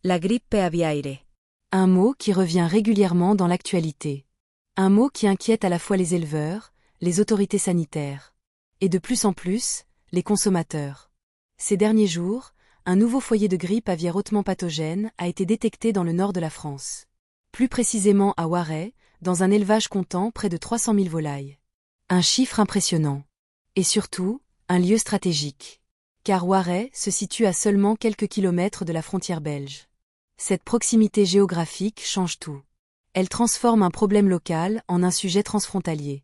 La grippe aviaire. Un mot qui revient régulièrement dans l'actualité. Un mot qui inquiète à la fois les éleveurs, les autorités sanitaires, et de plus en plus, les consommateurs. Ces derniers jours, un nouveau foyer de grippe aviaire hautement pathogène a été détecté dans le nord de la France. Plus précisément à Auray, dans un élevage comptant près de 300 000 volailles. Un chiffre impressionnant. Et surtout, un lieu stratégique. Car Auray se situe à seulement quelques kilomètres de la frontière belge. Cette proximité géographique change tout. Elle transforme un problème local en un sujet transfrontalier.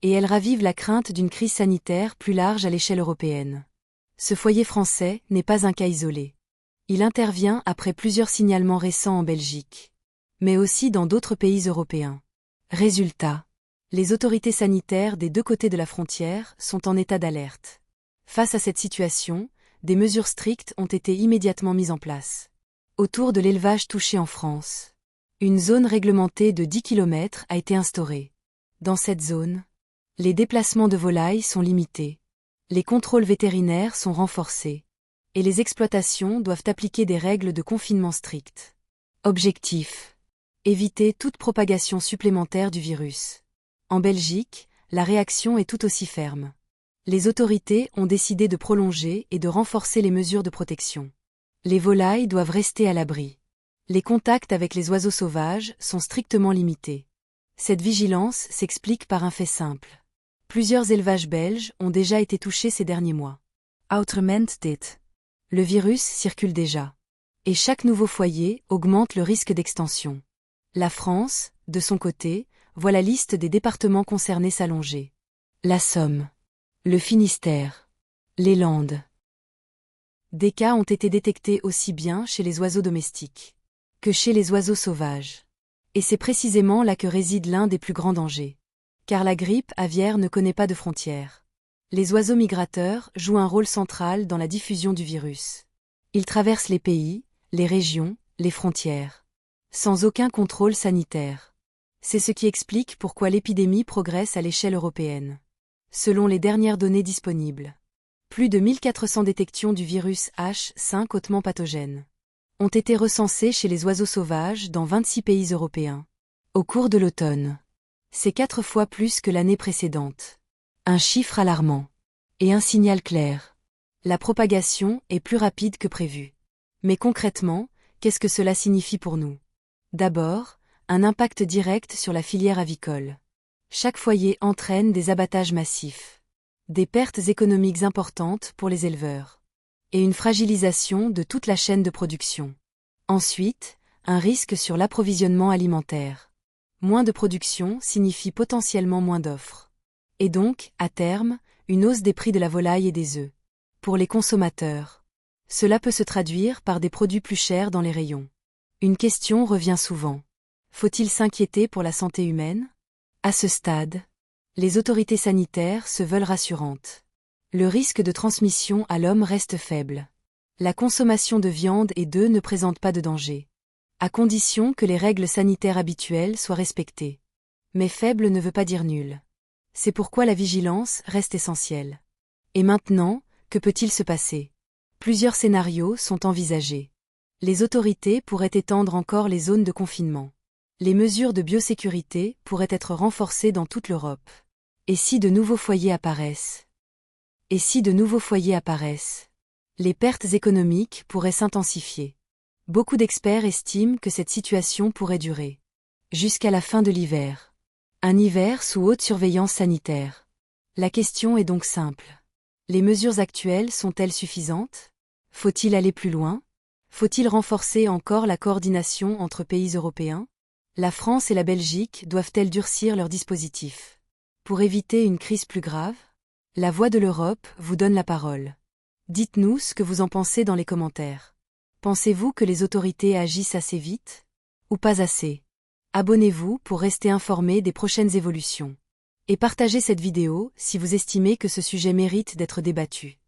Et elle ravive la crainte d'une crise sanitaire plus large à l'échelle européenne. Ce foyer français n'est pas un cas isolé. Il intervient après plusieurs signalements récents en Belgique, mais aussi dans d'autres pays européens. Résultat, les autorités sanitaires des deux côtés de la frontière sont en état d'alerte. Face à cette situation, des mesures strictes ont été immédiatement mises en place. Autour de l'élevage touché en France, une zone réglementée de 10 km a été instaurée. Dans cette zone, les déplacements de volailles sont limités, les contrôles vétérinaires sont renforcés, et les exploitations doivent appliquer des règles de confinement strictes. Objectif: éviter toute propagation supplémentaire du virus. En Belgique, la réaction est tout aussi ferme. Les autorités ont décidé de prolonger et de renforcer les mesures de protection. Les volailles doivent rester à l'abri. Les contacts avec les oiseaux sauvages sont strictement limités. Cette vigilance s'explique par un fait simple. Plusieurs élevages belges ont déjà été touchés ces derniers mois. Autrement dit, le virus circule déjà. Et chaque nouveau foyer augmente le risque d'extension. La France, de son côté, voit la liste des départements concernés s'allonger. La Somme, le Finistère, les Landes. Des cas ont été détectés aussi bien chez les oiseaux domestiques que chez les oiseaux sauvages. Et c'est précisément là que réside l'un des plus grands dangers. Car la grippe aviaire ne connaît pas de frontières. Les oiseaux migrateurs jouent un rôle central dans la diffusion du virus. Ils traversent les pays, les régions, les frontières, sans aucun contrôle sanitaire. C'est ce qui explique pourquoi l'épidémie progresse à l'échelle européenne. Selon les dernières données disponibles, plus de 1400 détections du virus H5 hautement pathogène ont été recensées chez les oiseaux sauvages dans 26 pays européens. Au cours de l'automne, c'est 4 fois plus que l'année précédente. Un chiffre alarmant. Et un signal clair. La propagation est plus rapide que prévu. Mais concrètement, qu'est-ce que cela signifie pour nous? D'abord, un impact direct sur la filière avicole. Chaque foyer entraîne des abattages massifs, des pertes économiques importantes pour les éleveurs, et une fragilisation de toute la chaîne de production. Ensuite, un risque sur l'approvisionnement alimentaire. Moins de production signifie potentiellement moins d'offres. Et donc, à terme, une hausse des prix de la volaille et des œufs. Pour les consommateurs, cela peut se traduire par des produits plus chers dans les rayons. Une question revient souvent. Faut-il s'inquiéter pour la santé humaine? À ce stade, les autorités sanitaires se veulent rassurantes. Le risque de transmission à l'homme reste faible. La consommation de viande et d'œufs ne présente pas de danger, à condition que les règles sanitaires habituelles soient respectées. Mais faible ne veut pas dire nul. C'est pourquoi la vigilance reste essentielle. Et maintenant, que peut-il se passer? Plusieurs scénarios sont envisagés. Les autorités pourraient étendre encore les zones de confinement. Les mesures de biosécurité pourraient être renforcées dans toute l'Europe. Et si de nouveaux foyers apparaissent? Les pertes économiques pourraient s'intensifier. Beaucoup d'experts estiment que cette situation pourrait durer jusqu'à la fin de l'hiver. Un hiver sous haute surveillance sanitaire. La question est donc simple. Les mesures actuelles sont-elles suffisantes? Faut-il aller plus loin? Faut-il renforcer encore la coordination entre pays européens? La France et la Belgique doivent-elles durcir leurs dispositifs pour éviter une crise plus grave? La Voix de l'Europe vous donne la parole. Dites-nous ce que vous en pensez dans les commentaires. Pensez-vous que les autorités agissent assez vite? Ou pas assez? Abonnez-vous pour rester informé des prochaines évolutions. Et partagez cette vidéo si vous estimez que ce sujet mérite d'être débattu.